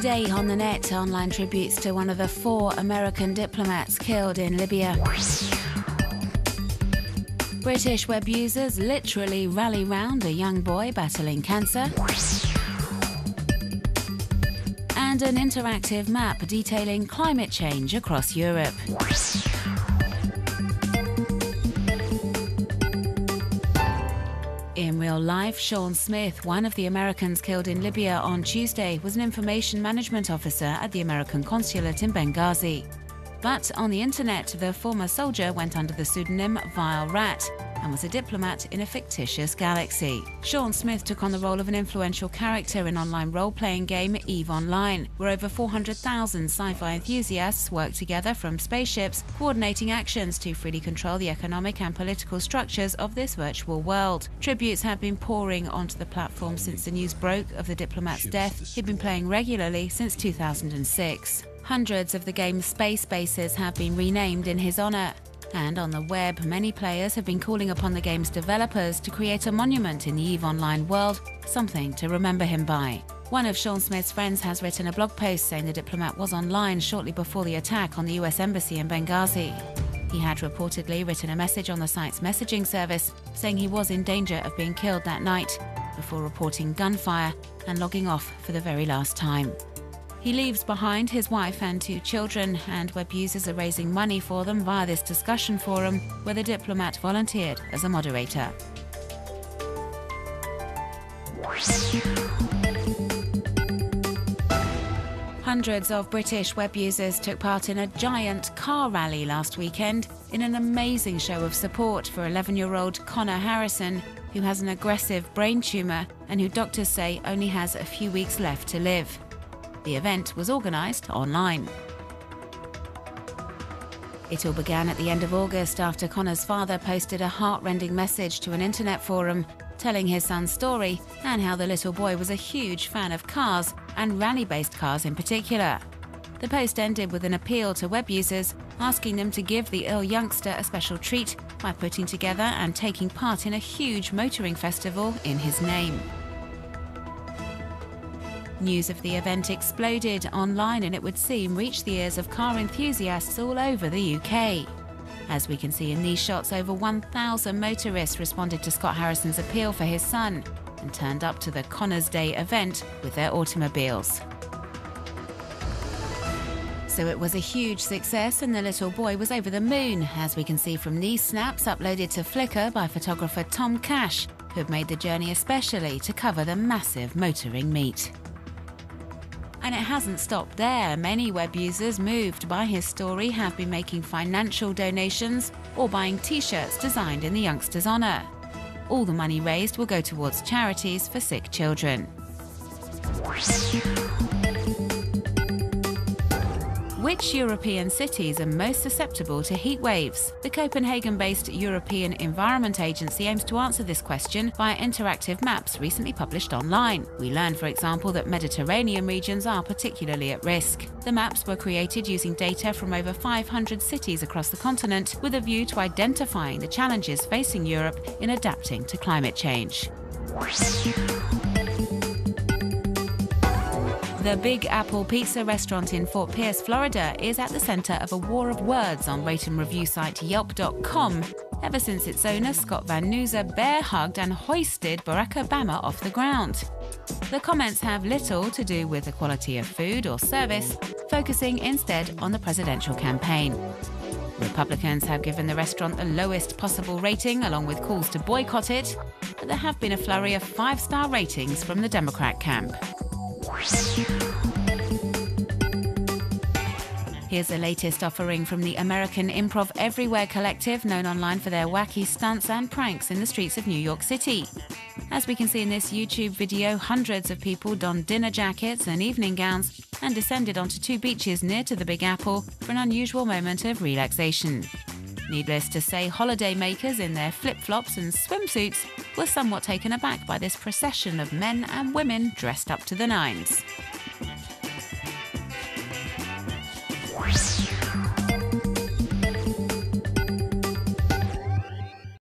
Today on the net, online tributes to one of the 4 American diplomats killed in Libya. British web users literally rally round a young boy battling cancer. And an interactive map detailing climate change across Europe. In real life, Sean Smith, one of the Americans killed in Libya on Tuesday, was an information management officer at the American consulate in Benghazi. But on the internet, the former soldier went under the pseudonym Vile Rat and was a diplomat in a fictitious galaxy. Sean Smith took on the role of an influential character in online role-playing game EVE Online, where over 400,000 sci-fi enthusiasts work together from spaceships, coordinating actions to freely control the economic and political structures of this virtual world. Tributes have been pouring onto the platform since the news broke of the diplomat's death. He'd been playing regularly since 2006. Hundreds of the game's space bases have been renamed in his honor. And on the web, many players have been calling upon the game's developers to create a monument in the EVE Online world, something to remember him by. One of Sean Smith's friends has written a blog post saying the diplomat was online shortly before the attack on the US Embassy in Benghazi. He had reportedly written a message on the site's messaging service saying he was in danger of being killed that night, before reporting gunfire and logging off for the very last time. He leaves behind his wife and 2 children, and web users are raising money for them via this discussion forum, where the diplomat volunteered as a moderator. Hundreds of British web users took part in a giant car rally last weekend in an amazing show of support for 11-year-old Connor Harrison, who has an aggressive brain tumour and who doctors say only has a few weeks left to live. The event was organised online. It all began at the end of August after Connor's father posted a heart-rending message to an internet forum telling his son's story and how the little boy was a huge fan of cars and rally-based cars in particular. The post ended with an appeal to web users asking them to give the ill youngster a special treat by putting together and taking part in a huge motoring festival in his name. News of the event exploded online and it would seem reached the ears of car enthusiasts all over the UK. As we can see in these shots, over 1,000 motorists responded to Scott Harrison's appeal for his son and turned up to the Connors Day event with their automobiles. So it was a huge success and the little boy was over the moon, as we can see from these snaps uploaded to Flickr by photographer Tom Cash, who had made the journey especially to cover the massive motoring meet. And it hasn't stopped there. Many web users moved by his story have been making financial donations or buying t-shirts designed in the youngster's honour. All the money raised will go towards charities for sick children. Which European cities are most susceptible to heat waves? The Copenhagen-based European Environment Agency aims to answer this question via interactive maps recently published online. We learned, for example, that Mediterranean regions are particularly at risk. The maps were created using data from over 500 cities across the continent with a view to identifying the challenges facing Europe in adapting to climate change. The Big Apple Pizza restaurant in Fort Pierce, Florida, is at the center of a war of words on rate and review site Yelp.com ever since its owner, Scott Van Noosa, bear-hugged and hoisted Barack Obama off the ground. The comments have little to do with the quality of food or service, focusing instead on the presidential campaign. Republicans have given the restaurant the lowest possible rating, along with calls to boycott it, but there have been a flurry of 5-star ratings from the Democrat camp. Here's the latest offering from the American Improv Everywhere collective, known online for their wacky stunts and pranks in the streets of New York City. As we can see in this YouTube video, hundreds of people donned dinner jackets and evening gowns and descended onto 2 beaches near to the Big Apple for an unusual moment of relaxation. Needless to say, holidaymakers in their flip-flops and swimsuits were somewhat taken aback by this procession of men and women dressed up to the nines.